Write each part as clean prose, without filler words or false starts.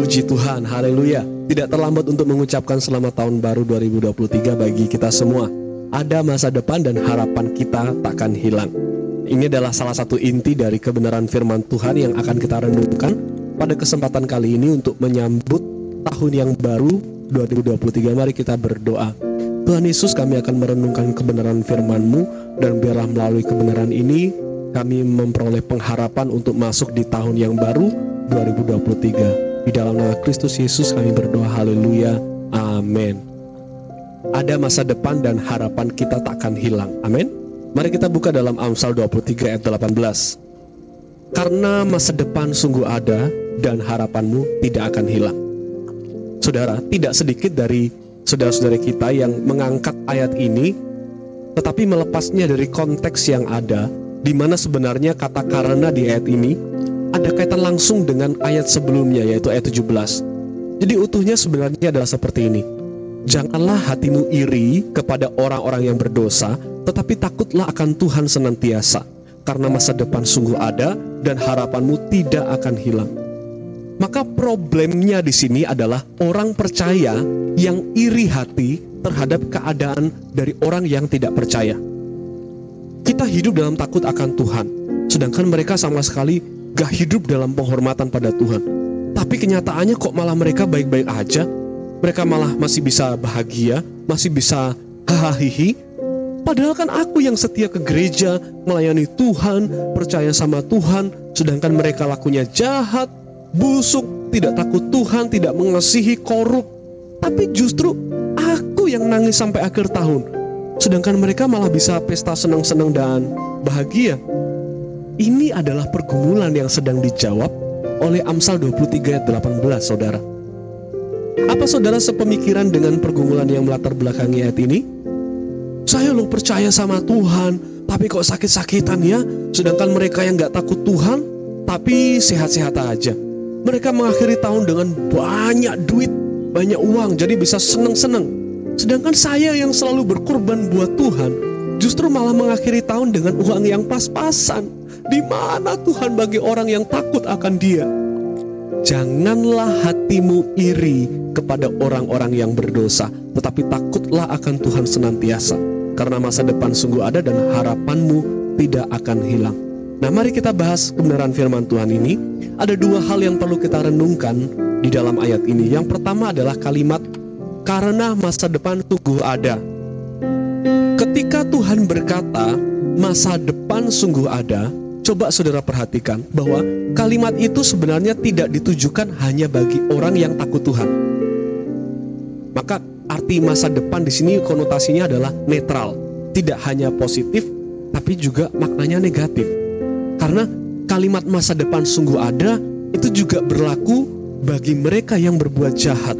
Puji Tuhan, haleluya. Tidak terlambat untuk mengucapkan selamat tahun baru 2023 bagi kita semua. Ada masa depan dan harapan kita takkan hilang. Ini adalah salah satu inti dari kebenaran firman Tuhan yang akan kita renungkan pada kesempatan kali ini untuk menyambut tahun yang baru 2023. Mari kita berdoa. Tuhan Yesus, kami akan merenungkan kebenaran firman-Mu, dan biarlah melalui kebenaran ini kami memperoleh pengharapan untuk masuk di tahun yang baru 2023. Di dalam nama Kristus Yesus kami berdoa, haleluya, amin. Ada masa depan dan harapan kita takkan hilang, amin. Mari kita buka dalam Amsal 23 ayat 18. Karena masa depan sungguh ada dan harapanmu tidak akan hilang. Saudara, tidak sedikit dari saudara-saudara kita yang mengangkat ayat ini tetapi melepasnya dari konteks yang ada, di mana sebenarnya kata karena di ayat ini ada kaitan langsung dengan ayat sebelumnya, yaitu ayat 17. Jadi utuhnya sebenarnya adalah seperti ini. Janganlah hatimu iri kepada orang-orang yang berdosa, tetapi takutlah akan Tuhan senantiasa, karena masa depan sungguh ada dan harapanmu tidak akan hilang. Maka problemnya di sini adalah orang percaya yang iri hati terhadap keadaan dari orang yang tidak percaya. Kita hidup dalam takut akan Tuhan, sedangkan mereka sama sekali gak hidup dalam penghormatan pada Tuhan. Tapi kenyataannya kok malah mereka baik-baik aja. Mereka malah masih bisa bahagia, masih bisa hahaha. Padahal kan aku yang setia ke gereja, melayani Tuhan, percaya sama Tuhan, sedangkan mereka lakunya jahat, busuk, tidak takut Tuhan, tidak mengasihi, korup. Tapi justru aku yang nangis sampai akhir tahun, sedangkan mereka malah bisa pesta senang-senang dan bahagia. Ini adalah pergumulan yang sedang dijawab oleh Amsal 23 ayat 18, saudara. Apa saudara sepemikiran dengan pergumulan yang melatar belakangi ayat ini? Saya loh percaya sama Tuhan, tapi kok sakit-sakitan ya? Sedangkan mereka yang gak takut Tuhan, tapi sehat-sehat aja. Mereka mengakhiri tahun dengan banyak duit, banyak uang, jadi bisa seneng-seneng. Sedangkan saya yang selalu berkorban buat Tuhan, justru malah mengakhiri tahun dengan uang yang pas-pasan. Di mana Tuhan bagi orang yang takut akan Dia? Janganlah hatimu iri kepada orang-orang yang berdosa, tetapi takutlah akan Tuhan senantiasa, karena masa depan sungguh ada dan harapanmu tidak akan hilang. Nah, mari kita bahas kebenaran firman Tuhan ini. Ada dua hal yang perlu kita renungkan di dalam ayat ini. Yang pertama adalah kalimat karena masa depan sungguh ada. Ketika Tuhan berkata masa depan sungguh ada, coba saudara perhatikan bahwa kalimat itu sebenarnya tidak ditujukan hanya bagi orang yang takut Tuhan. Maka arti masa depan di sini konotasinya adalah netral, tidak hanya positif tapi juga maknanya negatif. Karena kalimat masa depan sungguh ada itu juga berlaku bagi mereka yang berbuat jahat.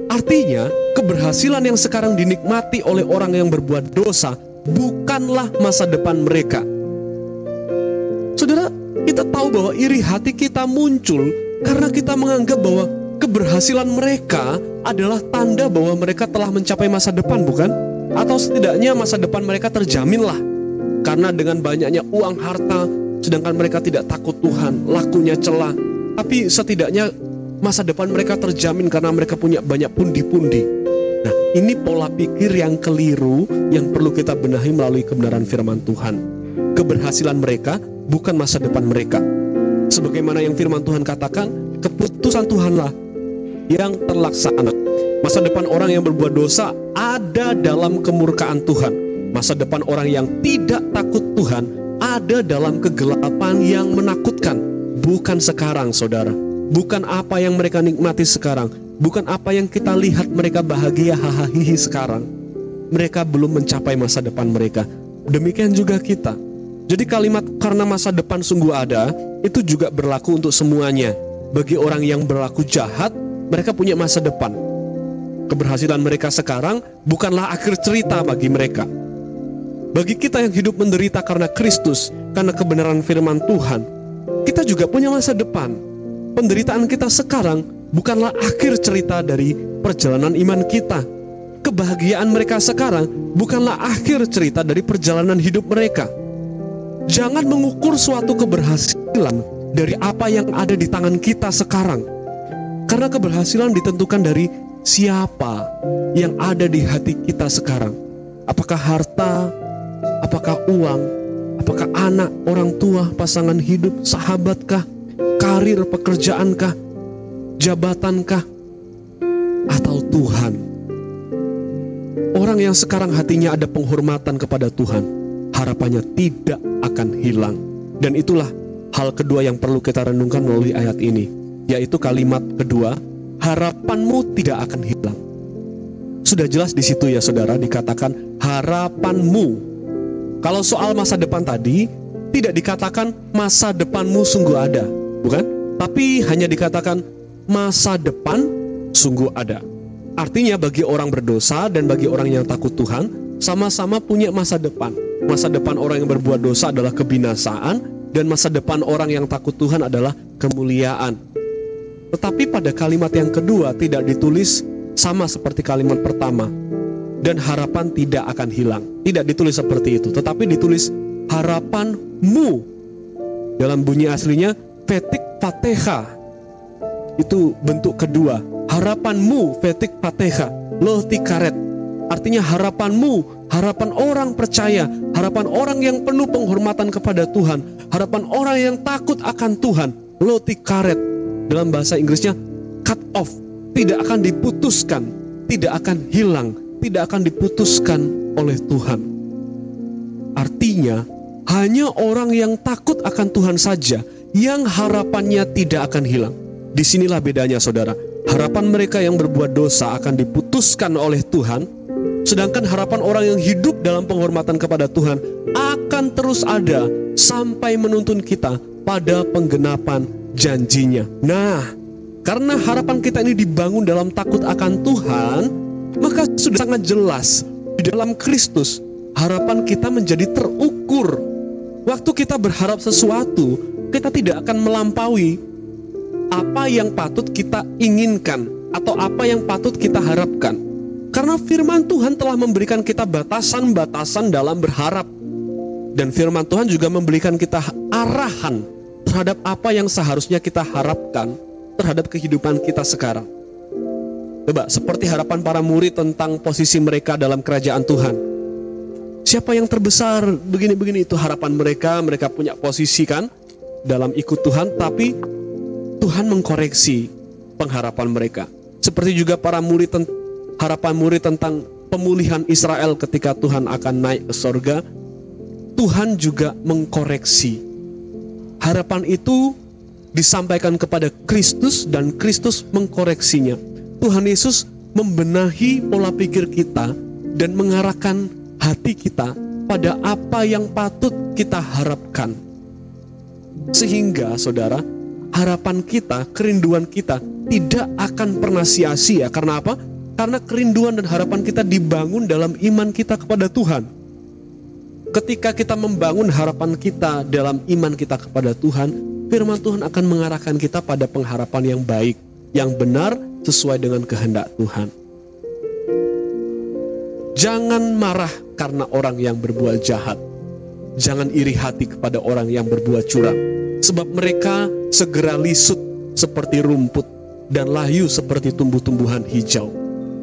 Artinya, keberhasilan yang sekarang dinikmati oleh orang yang berbuat dosa bukanlah masa depan mereka. Saudara, kita tahu bahwa iri hati kita muncul karena kita menganggap bahwa keberhasilan mereka adalah tanda bahwa mereka telah mencapai masa depan, bukan? Atau setidaknya masa depan mereka terjamin lah. Karena dengan banyaknya uang harta, sedangkan mereka tidak takut Tuhan, lakunya celah. Tapi setidaknya masa depan mereka terjamin karena mereka punya banyak pundi-pundi. Nah, ini pola pikir yang keliru yang perlu kita benahi melalui kebenaran firman Tuhan. Keberhasilan mereka bukan masa depan mereka. Sebagaimana yang firman Tuhan katakan, keputusan Tuhanlah yang terlaksana. Masa depan orang yang berbuat dosa ada dalam kemurkaan Tuhan. Masa depan orang yang tidak takut Tuhan ada dalam kegelapan yang menakutkan. Bukan sekarang, saudara. Bukan apa yang mereka nikmati sekarang, bukan apa yang kita lihat mereka bahagia hahaha sekarang. Mereka belum mencapai masa depan mereka. Demikian juga kita. Jadi kalimat karena masa depan sungguh ada itu juga berlaku untuk semuanya. Bagi orang yang berlaku jahat, mereka punya masa depan. Keberhasilan mereka sekarang bukanlah akhir cerita bagi mereka. Bagi kita yang hidup menderita karena Kristus, karena kebenaran firman Tuhan, kita juga punya masa depan. Penderitaan kita sekarang bukanlah akhir cerita dari perjalanan iman kita. Kebahagiaan mereka sekarang bukanlah akhir cerita dari perjalanan hidup mereka. Jangan mengukur suatu keberhasilan dari apa yang ada di tangan kita sekarang. Karena keberhasilan ditentukan dari siapa yang ada di hati kita sekarang. Apakah harta, apakah uang, apakah anak, orang tua, pasangan hidup, sahabatkah, karir, pekerjaankah, jabatankah, atau Tuhan? Orang yang sekarang hatinya ada penghormatan kepada Tuhan, harapannya tidak akan hilang. Dan itulah hal kedua yang perlu kita renungkan melalui ayat ini, yaitu kalimat kedua, harapanmu tidak akan hilang. Sudah jelas di situ ya saudara, dikatakan harapanmu. Kalau soal masa depan tadi, tidak dikatakan masa depanmu sungguh ada, bukan? Tapi hanya dikatakan masa depan sungguh ada. Artinya bagi orang berdosa dan bagi orang yang takut Tuhan, sama-sama punya masa depan. Masa depan orang yang berbuat dosa adalah kebinasaan, dan masa depan orang yang takut Tuhan adalah kemuliaan. Tetapi pada kalimat yang kedua tidak ditulis sama seperti kalimat pertama, dan harapan tidak akan hilang. Tidak ditulis seperti itu, tetapi ditulis harapanmu. Dalam bunyi aslinya fetik fateha, itu bentuk kedua. Harapanmu fetik fateha lo tikaret, artinya harapanmu, harapan orang percaya, harapan orang yang penuh penghormatan kepada Tuhan, harapan orang yang takut akan Tuhan, lo tikaret. Dalam bahasa Inggrisnya cut off, tidak akan diputuskan, tidak akan hilang, tidak akan diputuskan oleh Tuhan. Artinya hanya orang yang takut akan Tuhan saja yang harapannya tidak akan hilang. Disinilah bedanya saudara. Harapan mereka yang berbuat dosa akan diputuskan oleh Tuhan, sedangkan harapan orang yang hidup dalam penghormatan kepada Tuhan akan terus ada sampai menuntun kita pada penggenapan janjinya. Nah, karena harapan kita ini dibangun dalam takut akan Tuhan, maka sudah sangat jelas di dalam Kristus harapan kita menjadi terukur. Waktu kita berharap sesuatu, kita tidak akan melampaui apa yang patut kita inginkan atau apa yang patut kita harapkan. Karena firman Tuhan telah memberikan kita batasan-batasan dalam berharap. Dan firman Tuhan juga memberikan kita arahan terhadap apa yang seharusnya kita harapkan terhadap kehidupan kita sekarang. Coba, seperti harapan para murid tentang posisi mereka dalam kerajaan Tuhan. Siapa yang terbesar, begini-begini, itu harapan mereka. Mereka punya posisi kan dalam ikut Tuhan, tapi Tuhan mengkoreksi pengharapan mereka. Seperti juga para murid, harapan murid tentang pemulihan Israel ketika Tuhan akan naik ke sorga, Tuhan juga mengkoreksi. Harapan itu disampaikan kepada Kristus dan Kristus mengkoreksinya. Tuhan Yesus membenahi pola pikir kita dan mengarahkan hati kita pada apa yang patut kita harapkan. Sehingga saudara, harapan kita, kerinduan kita tidak akan pernah sia-sia. Karena apa? Karena kerinduan dan harapan kita dibangun dalam iman kita kepada Tuhan. Ketika kita membangun harapan kita dalam iman kita kepada Tuhan, firman Tuhan akan mengarahkan kita pada pengharapan yang baik, yang benar, sesuai dengan kehendak Tuhan. Jangan marah karena orang yang berbuat jahat. Jangan iri hati kepada orang yang berbuat curang, sebab mereka segera lisut seperti rumput dan layu seperti tumbuh-tumbuhan hijau.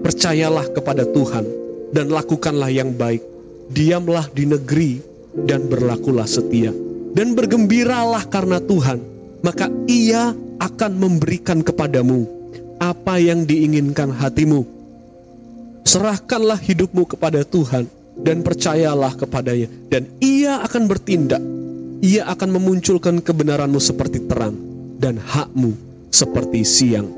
Percayalah kepada Tuhan dan lakukanlah yang baik. Diamlah di negeri dan berlakulah setia. Dan bergembiralah karena Tuhan, maka Ia akan memberikan kepadamu apa yang diinginkan hatimu. Serahkanlah hidupmu kepada Tuhan dan percayalah kepadanya, dan Ia akan bertindak. Ia akan memunculkan kebenaranmu seperti terang dan hakmu seperti siang.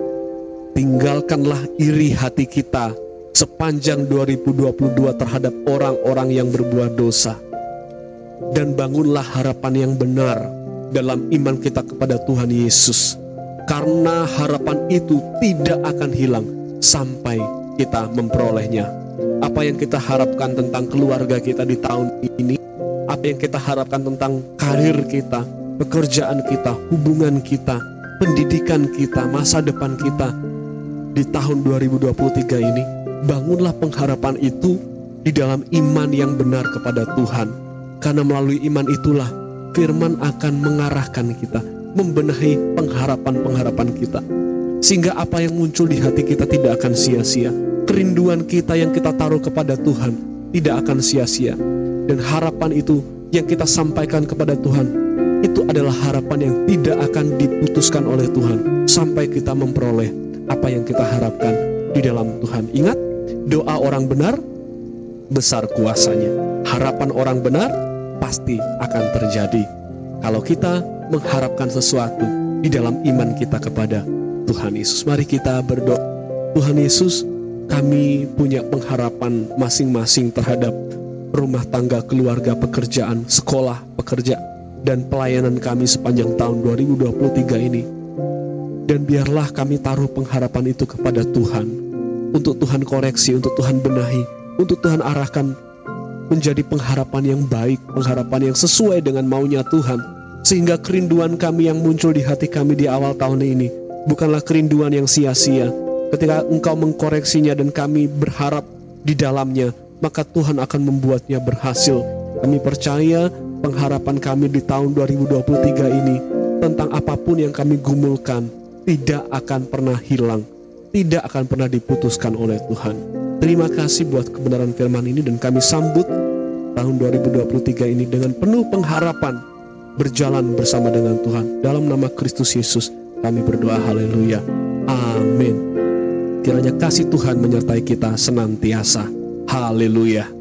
Tinggalkanlah iri hati kita sepanjang 2022 terhadap orang-orang yang berbuat dosa. Dan bangunlah harapan yang benar dalam iman kita kepada Tuhan Yesus. Karena harapan itu tidak akan hilang sampai kita memperolehnya. Apa yang kita harapkan tentang keluarga kita di tahun ini, apa yang kita harapkan tentang karir kita, pekerjaan kita, hubungan kita, pendidikan kita, masa depan kita di tahun 2023 ini, bangunlah pengharapan itu di dalam iman yang benar kepada Tuhan. Karena melalui iman itulah firman akan mengarahkan kita membenahi pengharapan-pengharapan kita, sehingga apa yang muncul di hati kita tidak akan sia-sia. Kerinduan kita yang kita taruh kepada Tuhan tidak akan sia-sia, dan harapan itu yang kita sampaikan kepada Tuhan itu adalah harapan yang tidak akan diputuskan oleh Tuhan sampai kita memperoleh apa yang kita harapkan di dalam Tuhan. Ingat, doa orang benar besar kuasanya. Harapan orang benar pasti akan terjadi kalau kita mengharapkan sesuatu di dalam iman kita kepada Tuhan Yesus. Mari kita berdoa. Tuhan Yesus, kami punya pengharapan masing-masing terhadap rumah tangga, keluarga, pekerjaan, sekolah, pekerja, dan pelayanan kami sepanjang tahun 2023 ini. Dan biarlah kami taruh pengharapan itu kepada Tuhan, untuk Tuhan koreksi, untuk Tuhan benahi, untuk Tuhan arahkan menjadi pengharapan yang baik, pengharapan yang sesuai dengan maunya Tuhan, sehingga kerinduan kami yang muncul di hati kami di awal tahun ini bukanlah kerinduan yang sia-sia. Ketika Engkau mengkoreksinya dan kami berharap di dalamnya, maka Tuhan akan membuatnya berhasil. Kami percaya pengharapan kami di tahun 2023 ini tentang apapun yang kami gumulkan tidak akan pernah hilang, tidak akan pernah diputuskan oleh Tuhan. Terima kasih buat kebenaran firman ini, dan kami sambut tahun 2023 ini dengan penuh pengharapan berjalan bersama dengan Tuhan. Dalam nama Kristus Yesus kami berdoa, haleluya, amin. Kiranya kasih Tuhan menyertai kita senantiasa, haleluya.